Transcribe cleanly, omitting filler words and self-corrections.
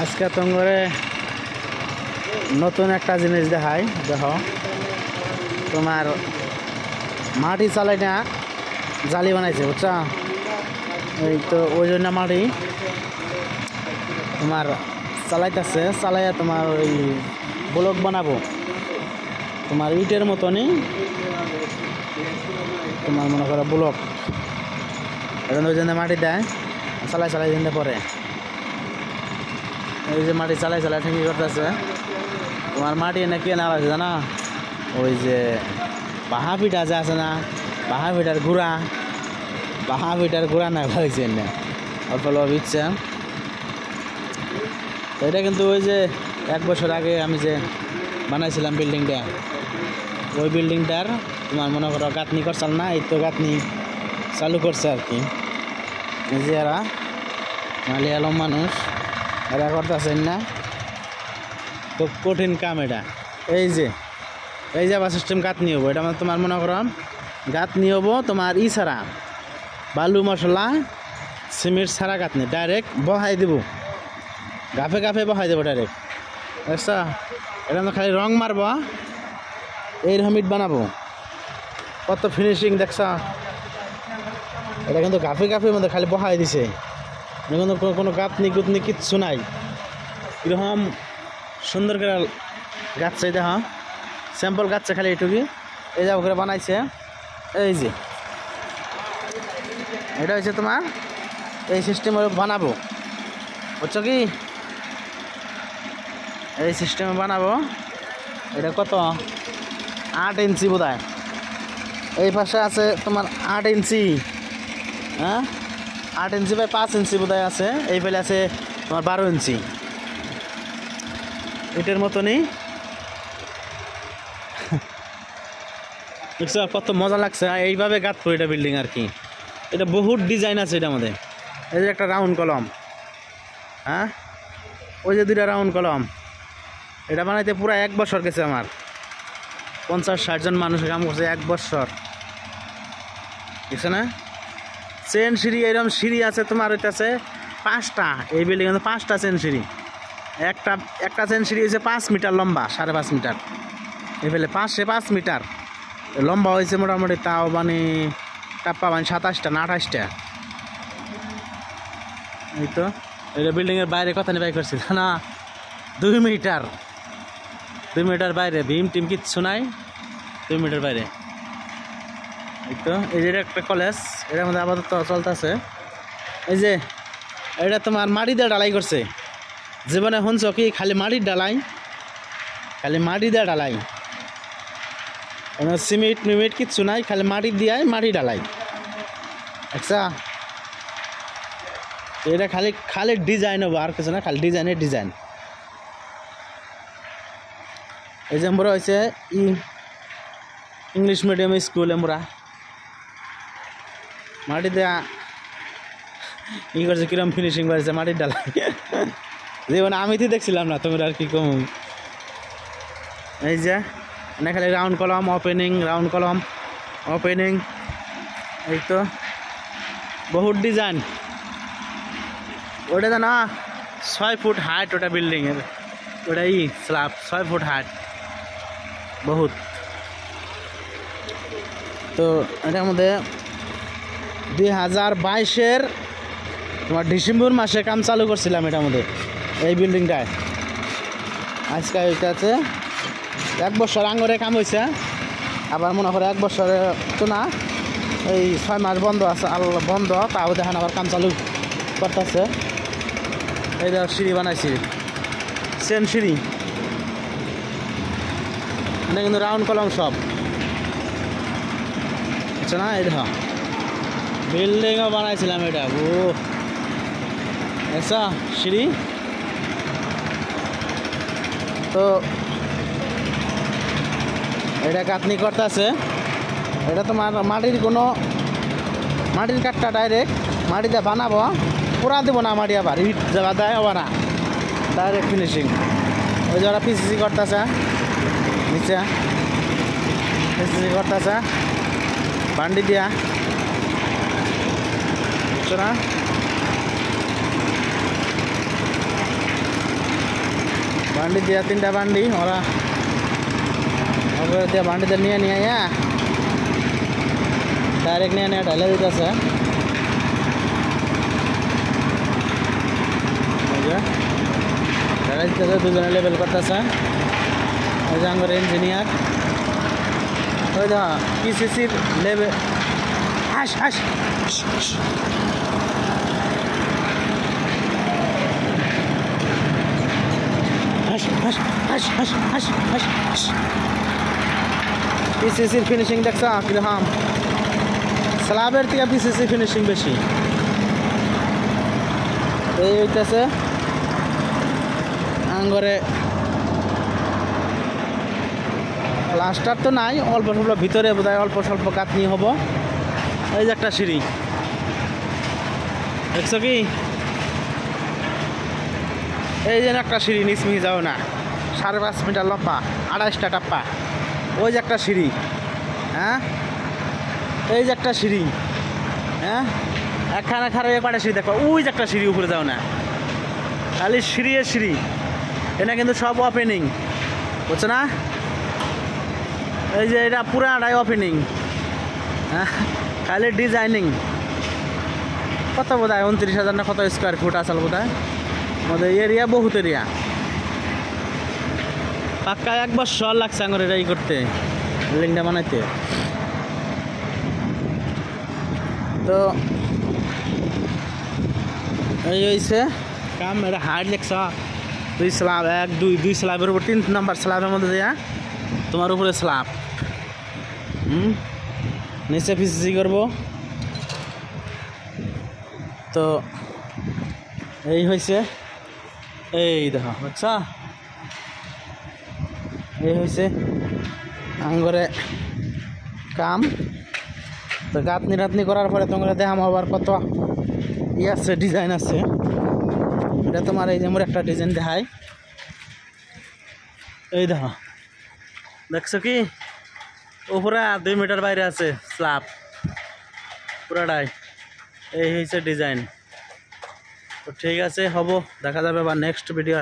আজকে তোমারে নতুন একটা জিনিস দেখাই। দেখো, তোমার মাটি চালাই না জালি বানাইছে, বুঝছো? এই তো ওই জন্য মাটি তোমার চালাইতেছে, চালাইয়া তোমার ওই ব্লক বানাবো তোমার ইটের মতনই। তোমার মনে করো ব্লক, এখন ওই জন্য মাটি দেয়, চালাই চালাই দিন পরে এই যে মাটি চালাই চালাই ঠিকই করতেছে। তোমার মাটি এনে কে না লাগছে জানা, ওই যে বাহা পিঠা যে আছে না, বাহা পিঠার গুড়া না লাগছে এনে অল্প অল্প ইচ্ছা। এটা কিন্তু ওই যে 1 বছর আগে আমি যে বানাইছিলাম বিল্ডিংটা, ওই বিল্ডিংটার তোমার মনে করো গাঁথনি করছাল না, এই তো গাঁথনি চালু করছে আর কি। এই যে এরা মালিয়ালম মানুষ, এরা করতেছেন না, খুব কঠিন কাম এটা। এই যে বাস সিস্টেম গাঁথনি হবো, এটা মানে তোমার মনে করো গাঁথনি হবো তোমার ছাড়া, বালু মশলা সিমেন্ট ছাড়া গাঁথনি ডাইরেক্ট বহাই দেবো, গাফে গাফে বহাই দেবো ডাইরেক্ট, বুঝছো? এটা তো খালি রং মারবো, এইরকম ইট বানাবো, কত ফিনিশিং দেখছ? এটা কিন্তু গাফে গাফের মধ্যে খালি বহাই দিছে, কিন্তু কোনো গাঁথনি গুতনি কিচ্ছু নাই। এরকম সুন্দর করে গাছছে, দেখো স্যাম্পল গাছছে খালি এটুকু, এই যা করে বানাইছে। এই যে এটা হচ্ছে তোমার এই সিস্টেমে বানাবো, বুঝছো কি? এই সিস্টেমে বানাবো। এটা কত 8 ইঞ্চি বোধ হয়, এই পাশে আছে তোমার 8 ইঞ্চি, হ্যাঁ 8 ইঞ্চি বাই 5 ইঞ্চি বোধ হয় আছে, এই ফেলে আছে তোমার 12 ইঞ্চি। এটার মতনই দেখছো কত মজা লাগছে। এইভাবে গাঁথবো এটা বিল্ডিং আর কি। এটা বহুত ডিজাইন আছে এটার মধ্যে। এই যে একটা রাউন্ড কলম, হ্যাঁ ওই যে 2টা রাউন্ড কলম, এটা বানাইতে পুরো 1 বছর গেছে আমার। 50-60 জন মানুষ কাম করছে 1 বছর, দেখছো না? চেন সিঁড়ি, এরকম সিঁড়ি আছে তোমার হইতেছে 5টা, এই বিল্ডিং এ 5টা চেন সিঁড়ি। একটা চেন সিঁড়ি হয়েছে 5 মিটার লম্বা, 5.5 মিটার, এই ফেলে 5 মিটার লম্বা হয়েছে মোটামুটি। তাও মানে টাপ্পা মানে 27টা না 28টা। এই তো এটা বিল্ডিংয়ের বাইরে কথা নিয়ে বাই করছি না, 2 মিটার বাইরে, ভীম টিম কিচ্ছু নাই, 2 মিটার বাইরে। এই তো এই যে একটা কলেজ, এটার মধ্যে আপাতত চলতেছে। এই যে এটা তোমার মাটি দিয়ে ঢালাই করছে, জীবনে শুনছ কি? খালি মাটির ঢালাই, খালি মাটি দিয়ে ঢালাই, সিমেন্ট মিমেন্ট কিচ্ছু নাই, খালি মাটি দিয়ে মাটি ঢালাই, আচ্ছা? এটা খালি ডিজাইন হবো, আর কিছু না, খালি ডিজাইনের ডিজাইন। এই যে আমরা হয়েছে ইংলিশ মিডিয়াম স্কুল, আমরা মাটি দেয়া করছে, কিরম ফিনিশিং করেছে মাটির ডালাই, যেমন আমি তো দেখছিলাম না, তোমরা আর কি কম। এই যে খালি রাউন্ড কলম ওপেনিং, রাউন্ড কলম ওপেনিং, এই তো বহুত ডিজাইন। ওটা না 6 ফুট হাইট, ওটা বিল্ডিংয়ের ওটা স্ল্যাব 6 ফুট হাইট, বহুত। তো এটার মধ্যে 2022-এর তোমার ডিসেম্বর মাসে কাম চালু করছিলাম এটার মধ্যে, এই বিল্ডিংটায়। আজকে এটা আছে 1 বছর আঙরে কাম হয়েছে, আবার মনে করে 1 বছরে তো না, এই 6 মাস বন্ধ আছে, বন্ধ, তাও দেখেন আবার কাম চালু করতেছে। এই দেখ সিঁড়ি বানাইছি, চেন সিঁড়ি, এটা কিন্তু রাউন্ড কলম সব, আচ্ছা না? এই দেখ বিল্ডিংও বানাইছিলাম এটা, ও আচ্ছা সিঁড়ি। তো এটা গাঁথনি করতেছে, এটা তোমার মাটির কাঠটা ডাইরেক্ট মাটিতে বানাবো, পুরা দেবো না মাটি, আবার ইট যাবা দেয় হবো না, ডাইরেক্ট ফিনিশিং। ওই যারা পিসিসি করতেছে নিচে, পিসিসি করতেছে বান্ডি দিয়া, বুঝছো না? বান্ডি দিয়া 3টা বান্ডি ওরা ওপরে দিয়ে বান্ডিতে নিয়ে ডাইরেক্ট নিয়ে ঢালে দিতেছে। ঢালে দিতেছে, দুজনে লেভেল করতেছে। ওই যে আমার ইঞ্জিনিয়ার, ওই দা পিসিসির লেভেল। হাস হাস পিসিসির ফিনিশিং দেখছ কিরকম? স্ল্যাবের থেকে পিসিসি ফিনিশিং বেশি। এই হইতেছে আঙ্গরে প্লাস্টার তো নাই, অল্প স্বল্প ভিতরে বোধহয় অল্প স্বল্প কাটনি হবো। এই যে একটা সিঁড়ি দেখছো কি? এই যে একটা সিঁড়ি, নিচমিহি যাও না, 5.5 মিটার লম্বা, 28টা টাপ্পা। ওই যে একটা সিঁড়ি, হ্যাঁ এই যে একটা সিঁড়ি, হ্যাঁ একখানা খারাপ কটা সিঁড়ি দেখো। ওই যে একটা সিঁড়ি, উপরে যাও না, খালি সিঁড়ি সিঁড়ি। এটা কিন্তু সব ওপেনিং, বুঝছো না? এই যে এটা পুরাটাই ওপেনিং, হ্যাঁ খালি ডিজাইনিং। কত বোধ হয় 29,000 না কত স্কোয়ার ফুট আসল বোধ হয়। আমাদের এরিয়া বহুত এরিয়া, পাক্কা 1 বছর লাগছে আমার এটা ই করতে, বিল্ডিংটা বানাইতে। তো এই হয়েছে কাম। এটা হাইট দেখছ, 2 স্ল্যাব, 1 2 স্ল্যাবের উপর 3 নম্বর স্ল্যাবের মধ্যে দেয়া তোমার উপরে স্ল্যাব, নিচে পিসিসি করবো। তো এই হয়েছে, এই দেখো বুঝছা, এই হয়েছে আঙ্গরে কাম। তো গাঁথনি টাতনি করার পরে তোমরা দেখাম আবার কত ই আছে, ডিজাইন আছে। এটা তোমার এই যে মোর একটা ডিজাইন দেখাই, এই দেখো দেখছো কি? উপরে 2 মিটার বাইরে আছে স্ল্যাব পুরাটাই। এই হয়েছে ডিজাইন। তো ঠিক আছে, হবো, দেখা যাবে আবার নেক্সট ভিডিও।